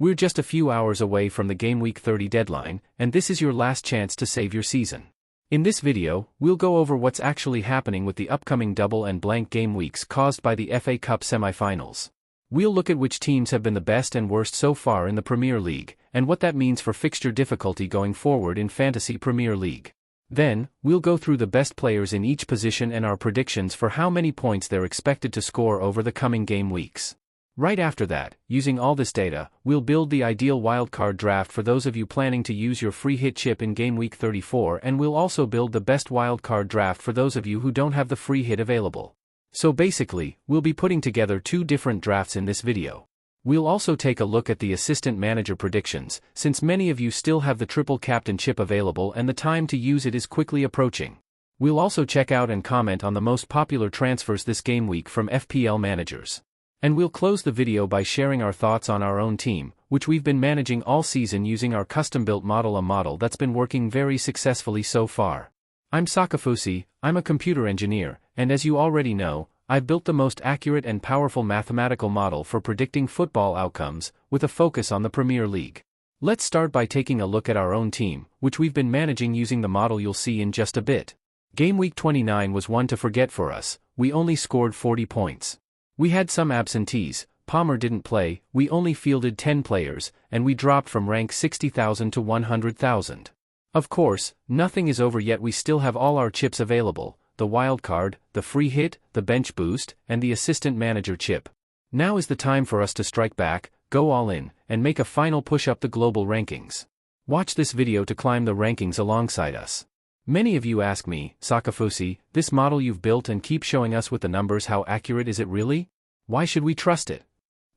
We're just a few hours away from the Gameweek 30 deadline, and this is your last chance to save your season. In this video, we'll go over what's actually happening with the upcoming double and blank game weeks caused by the FA Cup semi-finals. We'll look at which teams have been the best and worst so far in the Premier League, and what that means for fixture difficulty going forward in Fantasy Premier League. Then, we'll go through the best players in each position and our predictions for how many points they're expected to score over the coming game weeks. Right after that, using all this data, we'll build the ideal wildcard draft for those of you planning to use your free hit chip in Gameweek 34, and we'll also build the best wildcard draft for those of you who don't have the free hit available. So basically, we'll be putting together two different drafts in this video. We'll also take a look at the assistant manager predictions, since many of you still have the triple captain chip available and the time to use it is quickly approaching. We'll also check out and comment on the most popular transfers this game week from FPL managers. And we'll close the video by sharing our thoughts on our own team, which we've been managing all season using our custom-built model, a model that's been working very successfully so far. I'm Sakafusi, I'm a computer engineer, and as you already know, I've built the most accurate and powerful mathematical model for predicting football outcomes, with a focus on the Premier League. Let's start by taking a look at our own team, which we've been managing using the model you'll see in just a bit. Game week 29 was one to forget for us. We only scored 40 points. We had some absentees, Palmer didn't play, we only fielded 10 players, and we dropped from rank 60,000 to 100,000. Of course, nothing is over yet. We still have all our chips available, the wildcard, the free hit, the bench boost, and the assistant manager chip. Now is the time for us to strike back, go all in, and make a final push up the global rankings. Watch this video to climb the rankings alongside us. Many of you ask me, Sakafusi, this model you've built and keep showing us with the numbers, how accurate is it really? Why should we trust it?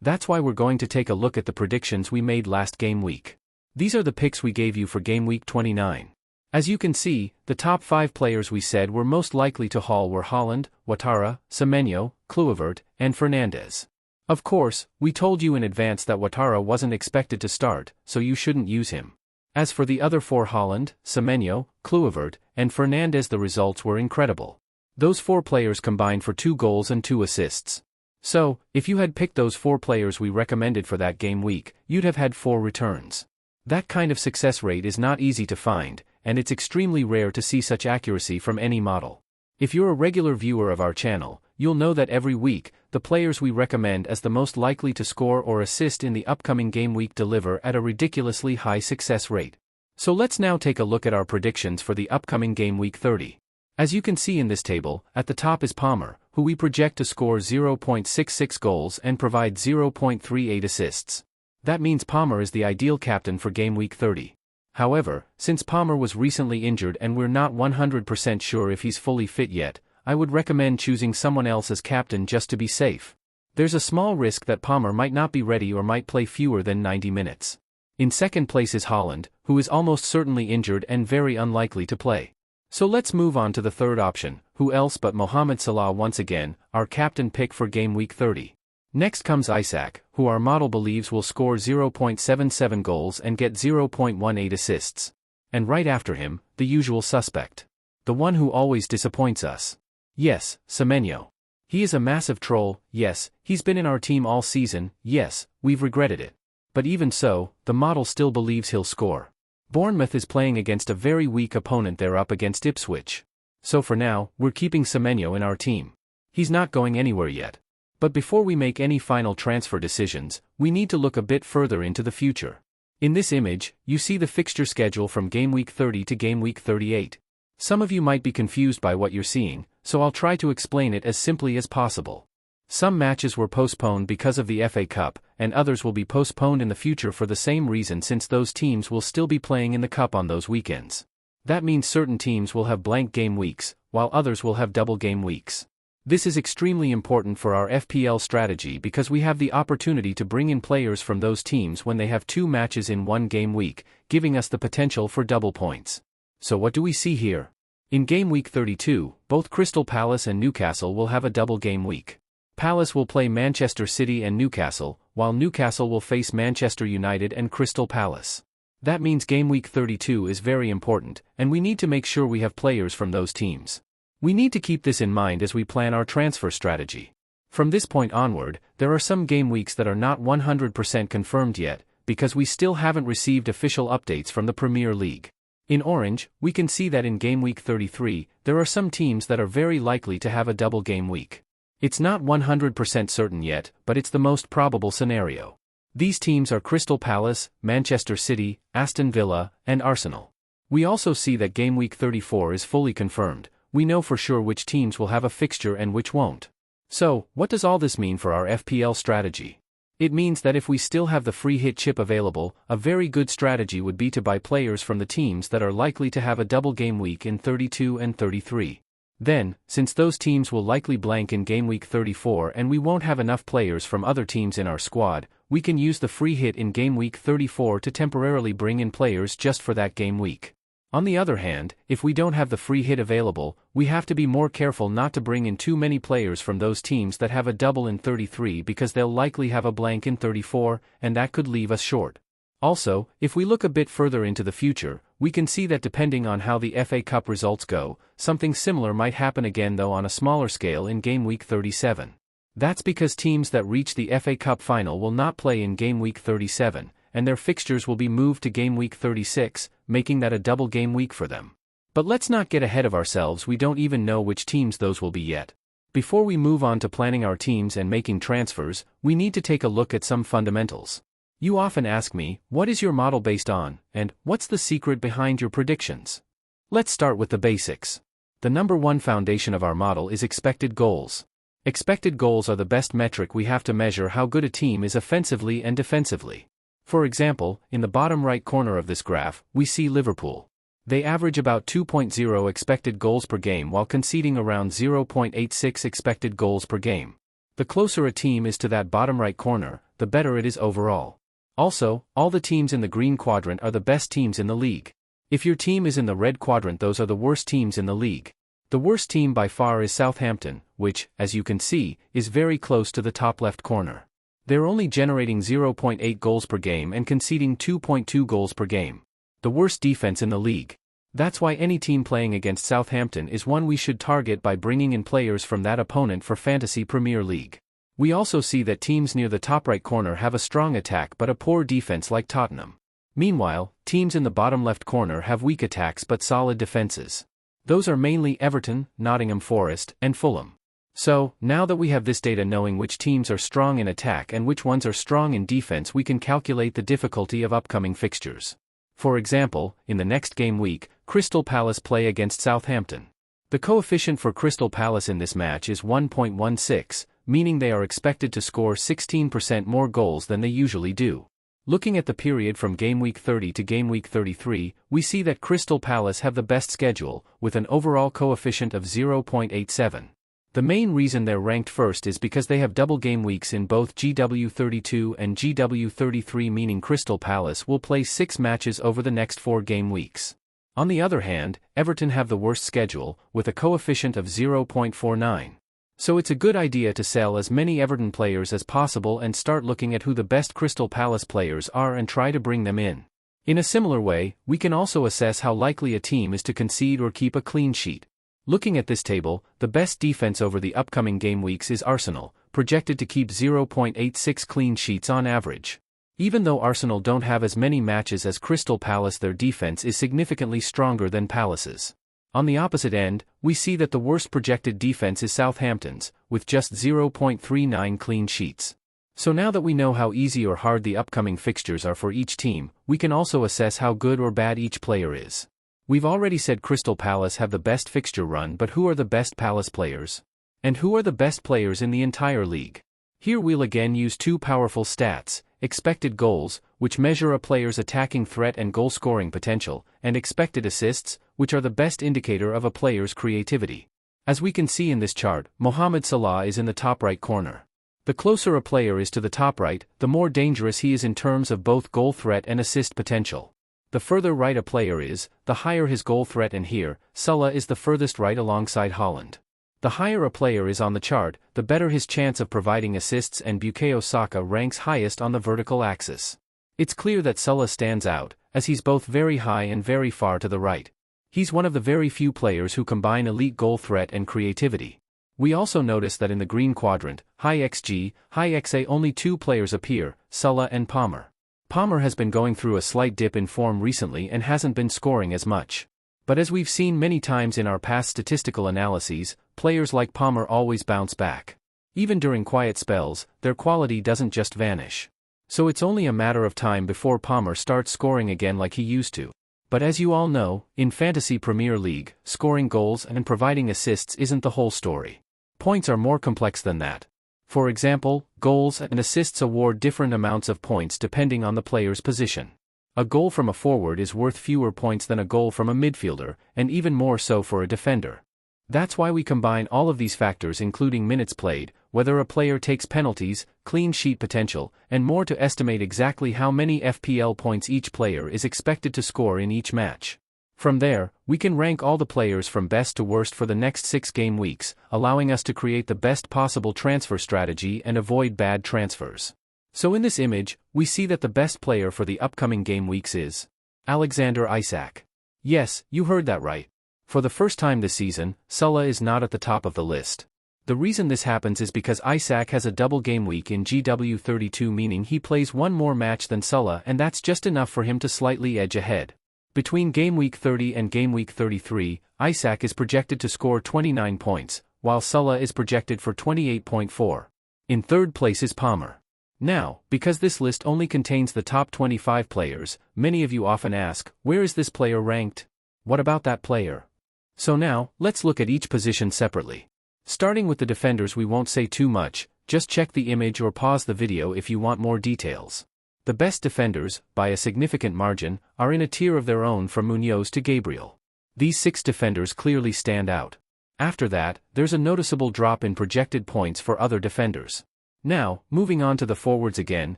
That's why we're going to take a look at the predictions we made last game week. These are the picks we gave you for game week 29. As you can see, the top 5 players we said were most likely to haul were Haaland, Ouattara, Semenyo, Kluivert, and Fernandes. Of course, we told you in advance that Ouattara wasn't expected to start, so you shouldn't use him. As for the other 4, Haaland, Semenyo, Kluivert, and Fernandes, the results were incredible. Those 4 players combined for 2 goals and 2 assists. So, if you had picked those 4 players we recommended for that game week, you'd have had 4 returns. That kind of success rate is not easy to find, and it's extremely rare to see such accuracy from any model. If you're a regular viewer of our channel, you'll know that every week, the players we recommend as the most likely to score or assist in the upcoming game week deliver at a ridiculously high success rate. So let's now take a look at our predictions for the upcoming game week 30. As you can see in this table, at the top is Palmer, who we project to score 0.66 goals and provide 0.38 assists. That means Palmer is the ideal captain for game week 30. However, since Palmer was recently injured and we're not 100% sure if he's fully fit yet, I would recommend choosing someone else as captain just to be safe. There's a small risk that Palmer might not be ready or might play fewer than 90 minutes. In second place is Haaland, who is almost certainly injured and very unlikely to play. So let's move on to the third option, who else but Mohamed Salah once again, our captain pick for game week 30. Next comes Isaac, who our model believes will score 0.77 goals and get 0.18 assists. And right after him, the usual suspect. The one who always disappoints us. Yes, Semenyo. He is a massive troll, yes, he's been in our team all season, yes, we've regretted it. But even so, the model still believes he'll score. Bournemouth is playing against a very weak opponent. They're up against Ipswich. So for now, we're keeping Semenyo in our team. He's not going anywhere yet. But before we make any final transfer decisions, we need to look a bit further into the future. In this image, you see the fixture schedule from game week 30 to game week 38. Some of you might be confused by what you're seeing, so I'll try to explain it as simply as possible. Some matches were postponed because of the FA Cup, and others will be postponed in the future for the same reason, since those teams will still be playing in the Cup on those weekends. That means certain teams will have blank game weeks, while others will have double game weeks. This is extremely important for our FPL strategy because we have the opportunity to bring in players from those teams when they have 2 matches in one game week, giving us the potential for double points. So what do we see here? In game week 32, both Crystal Palace and Newcastle will have a double game week. Palace will play Manchester City and Newcastle, while Newcastle will face Manchester United and Crystal Palace. That means game week 32 is very important, and we need to make sure we have players from those teams. We need to keep this in mind as we plan our transfer strategy. From this point onward, there are some game weeks that are not 100% confirmed yet, because we still haven't received official updates from the Premier League. In orange, we can see that in Game Week 33, there are some teams that are very likely to have a double game week. It's not 100% certain yet, but it's the most probable scenario. These teams are Crystal Palace, Manchester City, Aston Villa, and Arsenal. We also see that Game Week 34 is fully confirmed. We know for sure which teams will have a fixture and which won't. So, what does all this mean for our FPL strategy? It means that if we still have the free hit chip available, a very good strategy would be to buy players from the teams that are likely to have a double game week in 32 and 33. Then, since those teams will likely blank in Game Week 34 and we won't have enough players from other teams in our squad, we can use the free hit in Game Week 34 to temporarily bring in players just for that game week. On the other hand, if we don't have the free hit available, we have to be more careful not to bring in too many players from those teams that have a double in 33 because they'll likely have a blank in 34, and that could leave us short. Also, if we look a bit further into the future, we can see that depending on how the FA Cup results go, something similar might happen again though on a smaller scale in Game Week 37. That's because teams that reach the FA Cup final will not play in Game Week 37, and their fixtures will be moved to Game Week 36, making that a double game week for them. But let's not get ahead of ourselves, we don't even know which teams those will be yet. Before we move on to planning our teams and making transfers, we need to take a look at some fundamentals. You often ask me, what is your model based on, and what's the secret behind your predictions? Let's start with the basics. The number one foundation of our model is expected goals. Expected goals are the best metric we have to measure how good a team is offensively and defensively. For example, in the bottom right corner of this graph, we see Liverpool. They average about 2.0 expected goals per game while conceding around 0.86 expected goals per game. The closer a team is to that bottom right corner, the better it is overall. Also, all the teams in the green quadrant are the best teams in the league. If your team is in the red quadrant, those are the worst teams in the league. The worst team by far is Southampton, which, as you can see, is very close to the top left corner. They're only generating 0.8 goals per game and conceding 2.2 goals per game. The worst defense in the league. That's why any team playing against Southampton is one we should target by bringing in players from that opponent for Fantasy Premier League. We also see that teams near the top right corner have a strong attack but a poor defense like Tottenham. Meanwhile, teams in the bottom left corner have weak attacks but solid defenses. Those are mainly Everton, Nottingham Forest, and Fulham. So, now that we have this data knowing which teams are strong in attack and which ones are strong in defense, we can calculate the difficulty of upcoming fixtures. For example, in the next game week, Crystal Palace play against Southampton. The coefficient for Crystal Palace in this match is 1.16, meaning they are expected to score 16% more goals than they usually do. Looking at the period from Game Week 30 to Game Week 33, we see that Crystal Palace have the best schedule, with an overall coefficient of 0.87. The main reason they're ranked first is because they have double game weeks in both GW32 and GW33, meaning Crystal Palace will play 6 matches over the next 4 game weeks. On the other hand, Everton have the worst schedule, with a coefficient of 0.49. So it's a good idea to sell as many Everton players as possible and start looking at who the best Crystal Palace players are and try to bring them in. In a similar way, we can also assess how likely a team is to concede or keep a clean sheet. Looking at this table, the best defense over the upcoming game weeks is Arsenal, projected to keep 0.86 clean sheets on average. Even though Arsenal don't have as many matches as Crystal Palace, their defense is significantly stronger than Palace's. On the opposite end, we see that the worst projected defense is Southampton's, with just 0.39 clean sheets. So now that we know how easy or hard the upcoming fixtures are for each team, we can also assess how good or bad each player is. We've already said Crystal Palace have the best fixture run, but who are the best Palace players? And who are the best players in the entire league? Here we'll again use two powerful stats: expected goals, which measure a player's attacking threat and goal-scoring potential, and expected assists, which are the best indicator of a player's creativity. As we can see in this chart, Mohamed Salah is in the top right corner. The closer a player is to the top right, the more dangerous he is in terms of both goal threat and assist potential. The further right a player is, the higher his goal threat, and here, Salah is the furthest right alongside Haaland. The higher a player is on the chart, the better his chance of providing assists, and Bukayo Saka ranks highest on the vertical axis. It's clear that Salah stands out, as he's both very high and very far to the right. He's one of the very few players who combine elite goal threat and creativity. We also notice that in the green quadrant, high XG, high XA, only two players appear, Sulla and Palmer. Palmer has been going through a slight dip in form recently and hasn't been scoring as much. But as we've seen many times in our past statistical analyses, players like Palmer always bounce back. Even during quiet spells, their quality doesn't just vanish. So it's only a matter of time before Palmer starts scoring again like he used to. But as you all know, in Fantasy Premier League, scoring goals and providing assists isn't the whole story. Points are more complex than that. For example, goals and assists award different amounts of points depending on the player's position. A goal from a forward is worth fewer points than a goal from a midfielder, and even more so for a defender. That's why we combine all of these factors, including minutes played, whether a player takes penalties, clean sheet potential, and more, to estimate exactly how many FPL points each player is expected to score in each match. From there, we can rank all the players from best to worst for the next 6 game weeks, allowing us to create the best possible transfer strategy and avoid bad transfers. So in this image, we see that the best player for the upcoming game weeks is Alexander Isak. Yes, you heard that right. For the first time this season, Sulla is not at the top of the list. The reason this happens is because Isak has a double game week in GW32, meaning he plays one more match than Sulla, and that's just enough for him to slightly edge ahead. Between Game Week 30 and Game Week 33, Isak is projected to score 29 points, while Sulla is projected for 28.4. In third place is Palmer. Now, because this list only contains the top 25 players, many of you often ask, where is this player ranked? What about that player? So now, let's look at each position separately. Starting with the defenders, we won't say too much, just check the image or pause the video if you want more details. The best defenders, by a significant margin, are in a tier of their own from Munoz to Gabriel. These 6 defenders clearly stand out. After that, there's a noticeable drop in projected points for other defenders. Now, moving on to the forwards again,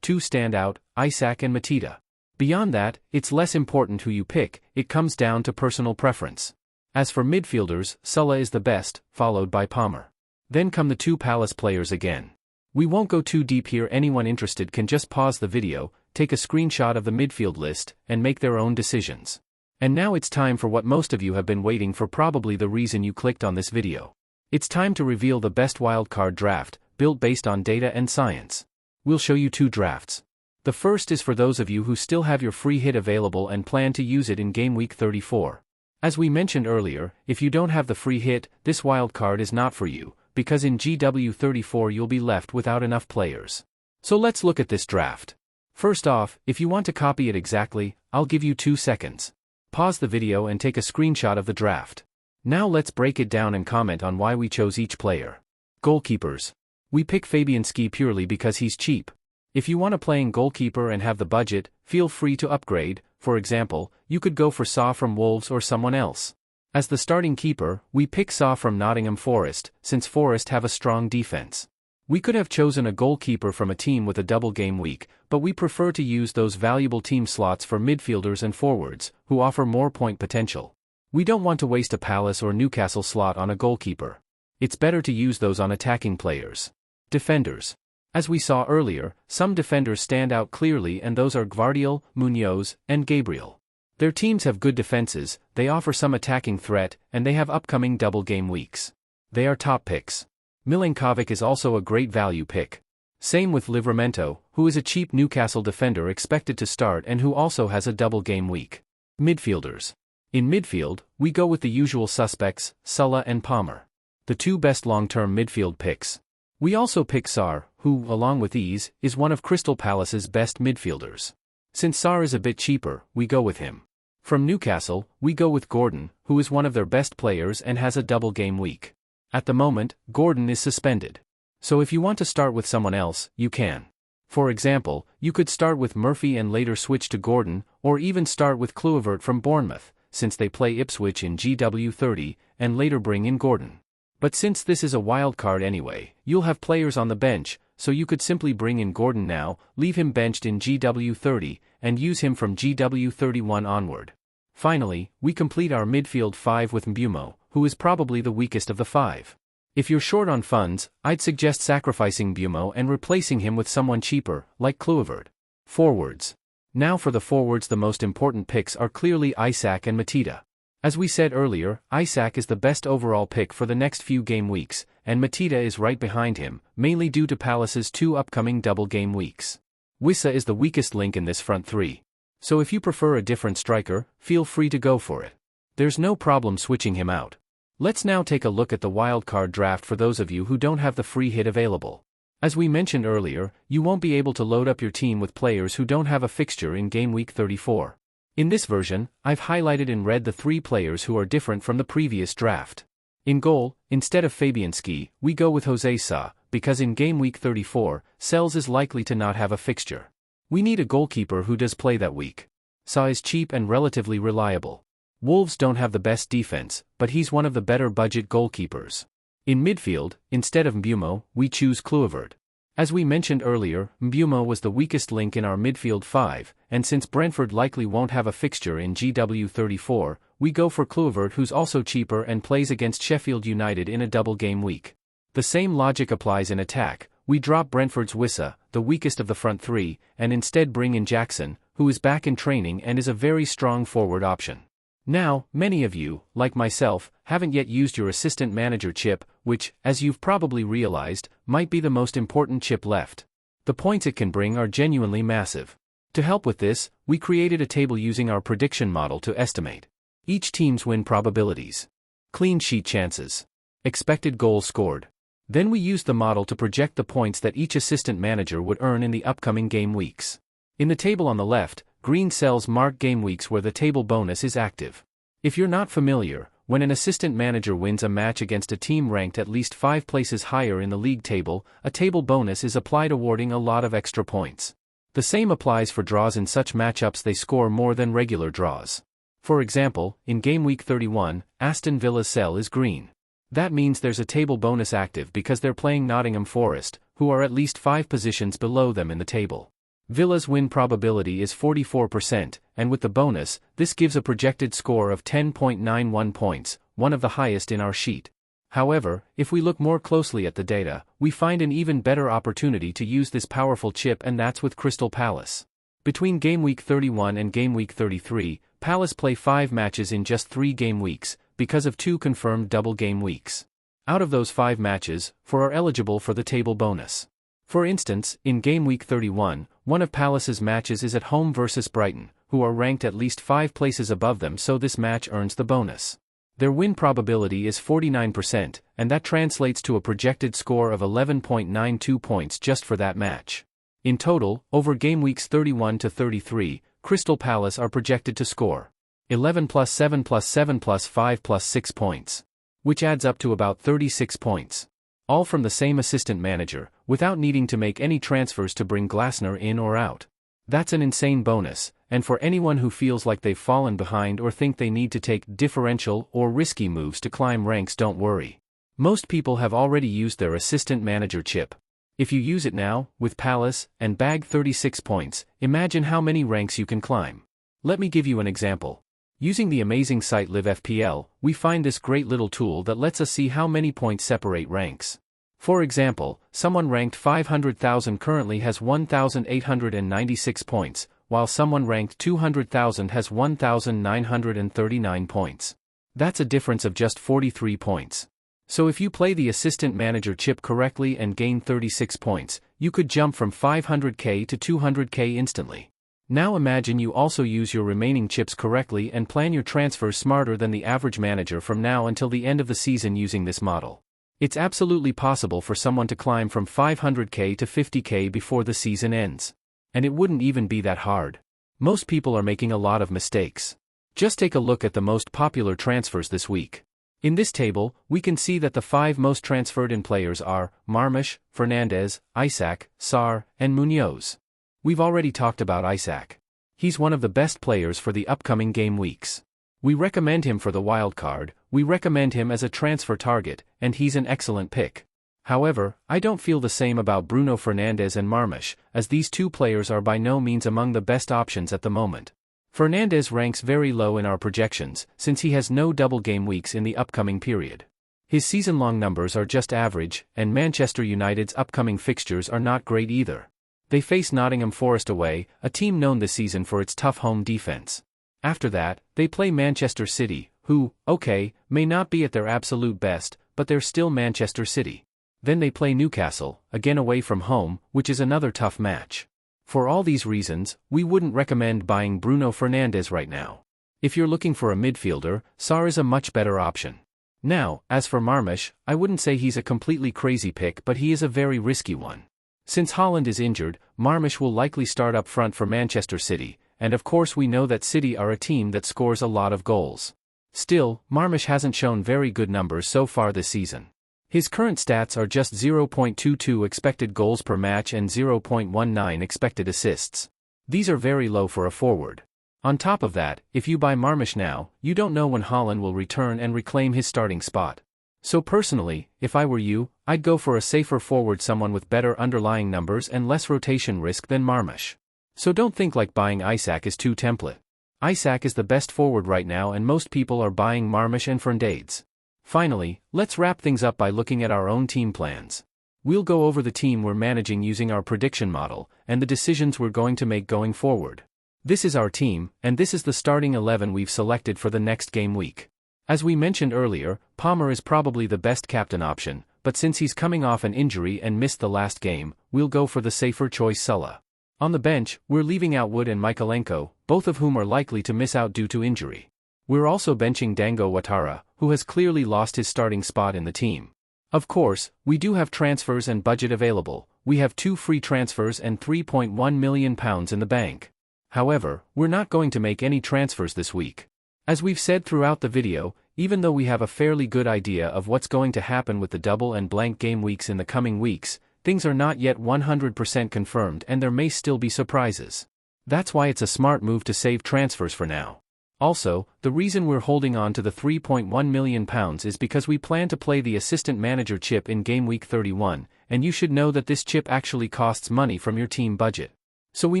2 stand out, Isak and Matita. Beyond that, it's less important who you pick, it comes down to personal preference. As for midfielders, Sulla is the best, followed by Palmer. Then come the 2 Palace players again. We won't go too deep here, anyone interested can just pause the video, take a screenshot of the midfield list, and make their own decisions. And now it's time for what most of you have been waiting for, probably the reason you clicked on this video. It's time to reveal the best wildcard draft, built based on data and science. We'll show you 2 drafts. The first is for those of you who still have your free hit available and plan to use it in Game Week 34. As we mentioned earlier, if you don't have the free hit, this wildcard is not for you, because in GW34 you'll be left without enough players. So let's look at this draft. First off, if you want to copy it exactly, I'll give you 2 seconds. Pause the video and take a screenshot of the draft. Now let's break it down and comment on why we chose each player. Goalkeepers. We pick Fabianski purely because he's cheap. If you want a playing goalkeeper and have the budget, feel free to upgrade. For example, you could go for Saw from Wolves or someone else. As the starting keeper, we pick Saw from Nottingham Forest, since Forest have a strong defense. We could have chosen a goalkeeper from a team with a double game week, but we prefer to use those valuable team slots for midfielders and forwards, who offer more point potential. We don't want to waste a Palace or Newcastle slot on a goalkeeper. It's better to use those on attacking players. Defenders. As we saw earlier, some defenders stand out clearly, and those are Gvardiol, Munoz, and Gabriel. Their teams have good defenses, they offer some attacking threat, and they have upcoming double game weeks. They are top picks. Milenkovic is also a great value pick. Same with Livramento, who is a cheap Newcastle defender expected to start and who also has a double game week. Midfielders. In midfield, we go with the usual suspects, Sulla and Palmer. The 2 best long-term midfield picks. We also pick Sarr, who, along with Ease, is one of Crystal Palace's best midfielders. Since Sarr is a bit cheaper, we go with him. From Newcastle, we go with Gordon, who is one of their best players and has a double game week. At the moment, Gordon is suspended. So if you want to start with someone else, you can. For example, you could start with Murphy and later switch to Gordon, or even start with Kluivert from Bournemouth, since they play Ipswich in GW30, and later bring in Gordon. But since this is a wild card anyway, you'll have players on the bench, so you could simply bring in Gordon now, leave him benched in GW30, and use him from GW31 onward. Finally, we complete our midfield 5 with Mbeumo, who is probably the weakest of the 5. If you're short on funds, I'd suggest sacrificing Mbeumo and replacing him with someone cheaper, like Kluivert. Forwards. Now for the forwards, the most important picks are clearly Isak and Matita. As we said earlier, Isak is the best overall pick for the next few game weeks, and Mateta is right behind him, mainly due to Palace's 2 upcoming double game weeks. Wissa is the weakest link in this front 3. So if you prefer a different striker, feel free to go for it. There's no problem switching him out. Let's now take a look at the wildcard draft for those of you who don't have the free hit available. As we mentioned earlier, you won't be able to load up your team with players who don't have a fixture in Game Week 34. In this version, I've highlighted in red the 3 players who are different from the previous draft. In goal, instead of Fabianski, we go with Jose Sa, because in Game Week 34, Sells is likely to not have a fixture. We need a goalkeeper who does play that week. Sa is cheap and relatively reliable. Wolves don't have the best defense, but he's one of the better budget goalkeepers. In midfield, instead of Mbeumo, we choose Kluivert. As we mentioned earlier, Mbeumo was the weakest link in our midfield 5, and since Brentford likely won't have a fixture in GW 34, we go for Kluivert, who's also cheaper and plays against Sheffield United in a double game week. The same logic applies in attack. We drop Brentford's Wissa, the weakest of the front 3, and instead bring in Jackson, who is back in training and is a very strong forward option. Now, many of you, like myself, haven't yet used your assistant manager chip, which, as you've probably realized, might be the most important chip left. The points it can bring are genuinely massive. To help with this, we created a table using our prediction model to estimate each team's win probabilities, clean sheet chances, expected goals scored. Then we used the model to project the points that each assistant manager would earn in the upcoming game weeks. In the table on the left, green cells mark game weeks where the table bonus is active. If you're not familiar, when an assistant manager wins a match against a team ranked at least 5 places higher in the league table, a table bonus is applied, awarding a lot of extra points. The same applies for draws. In such matchups they score more than regular draws. For example, in Game Week 31, Aston Villa's cell is green. That means there's a table bonus active because they're playing Nottingham Forest, who are at least 5 positions below them in the table. Villa's win probability is 44%, and with the bonus, this gives a projected score of 10.91 points, one of the highest in our sheet. However, if we look more closely at the data, we find an even better opportunity to use this powerful chip, and that's with Crystal Palace. Between Game Week 31 and Game Week 33, Palace play 5 matches in just 3 game weeks, because of 2 confirmed double game weeks. Out of those 5 matches, 4 are eligible for the table bonus. For instance, in Game Week 31, one of Palace's matches is at home versus Brighton, who are ranked at least 5 places above them, so this match earns the bonus. Their win probability is 49%, and that translates to a projected score of 11.92 points just for that match. In total, over Game Weeks 31 to 33, Crystal Palace are projected to score 11 plus 7 plus 7 plus 5 plus 6 points, which adds up to about 36 points. All from the same assistant manager, without needing to make any transfers to bring Glasner in or out. That's an insane bonus, and for anyone who feels like they've fallen behind or think they need to take differential or risky moves to climb ranks, don't worry. Most people have already used their assistant manager chip. If you use it now, with Palace, and bag 36 points, imagine how many ranks you can climb. Let me give you an example. Using the amazing site LiveFPL, we find this great little tool that lets us see how many points separate ranks. For example, someone ranked 500,000 currently has 1,896 points, while someone ranked 200,000 has 1,939 points. That's a difference of just 43 points. So if you play the assistant manager chip correctly and gain 36 points, you could jump from 500k to 200k instantly. Now imagine you also use your remaining chips correctly and plan your transfers smarter than the average manager from now until the end of the season using this model. It's absolutely possible for someone to climb from 500k to 50k before the season ends. And it wouldn't even be that hard. Most people are making a lot of mistakes. Just take a look at the most popular transfers this week. In this table, we can see that the 5 most transferred in players are Marmish, Fernandez, Isak, Sarr, and Munoz. We've already talked about Isak. He's one of the best players for the upcoming game weeks. We recommend him for the wildcard, we recommend him as a transfer target, and he's an excellent pick. However, I don't feel the same about Bruno Fernandes and Marmish, as these 2 players are by no means among the best options at the moment. Fernandes ranks very low in our projections, since he has no double game weeks in the upcoming period. His season-long numbers are just average, and Manchester United's upcoming fixtures are not great either. They face Nottingham Forest away, a team known this season for its tough home defense. After that, they play Manchester City, who, okay, may not be at their absolute best, but they're still Manchester City. Then they play Newcastle, again away from home, which is another tough match. For all these reasons, we wouldn't recommend buying Bruno Fernandes right now. If you're looking for a midfielder, Sarr is a much better option. Now, as for Marmoush, I wouldn't say he's a completely crazy pick, but he is a very risky one. Since Haaland is injured, Marmoush will likely start up front for Manchester City, and of course we know that City are a team that scores a lot of goals. Still, Marmoush hasn't shown very good numbers so far this season. His current stats are just 0.22 expected goals per match and 0.19 expected assists. These are very low for a forward. On top of that, if you buy Marmoush now, you don't know when Haaland will return and reclaim his starting spot. So personally, if I were you, I'd go for a safer forward, someone with better underlying numbers and less rotation risk than Marmoush. So don't think like buying Isak is too template. Isak is the best forward right now and most people are buying Marmoush and Fernandes. Finally, let's wrap things up by looking at our own team plans. We'll go over the team we're managing using our prediction model, and the decisions we're going to make going forward. This is our team, and this is the starting 11 we've selected for the next game week. As we mentioned earlier, Palmer is probably the best captain option, but since he's coming off an injury and missed the last game, we'll go for the safer choice Salah. On the bench, we're leaving out Wood and Mykolenko, both of whom are likely to miss out due to injury. We're also benching Dango Ouattara, who has clearly lost his starting spot in the team. Of course, we do have transfers and budget available. We have 2 free transfers and £3.1 million in the bank. However, we're not going to make any transfers this week. As we've said throughout the video, even though we have a fairly good idea of what's going to happen with the double and blank game weeks in the coming weeks, things are not yet 100% confirmed and there may still be surprises. That's why it's a smart move to save transfers for now. Also, the reason we're holding on to the £3.1 million is because we plan to play the assistant manager chip in Game Week 31, and you should know that this chip actually costs money from your team budget. So we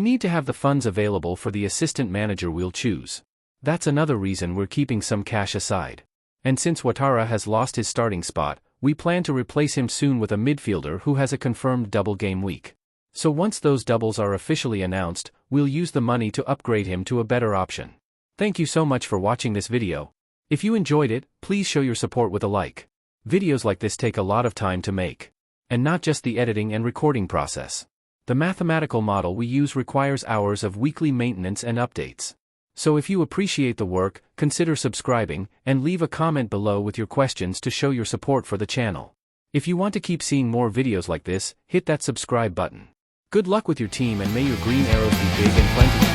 need to have the funds available for the assistant manager we'll choose. That's another reason we're keeping some cash aside. And since Ouattara has lost his starting spot, we plan to replace him soon with a midfielder who has a confirmed double game week. So once those doubles are officially announced, we'll use the money to upgrade him to a better option. Thank you so much for watching this video. If you enjoyed it, please show your support with a like. Videos like this take a lot of time to make. And not just the editing and recording process. The mathematical model we use requires hours of weekly maintenance and updates. So if you appreciate the work, consider subscribing, and leave a comment below with your questions to show your support for the channel. If you want to keep seeing more videos like this, hit that subscribe button. Good luck with your team and may your green arrows be big and plentiful.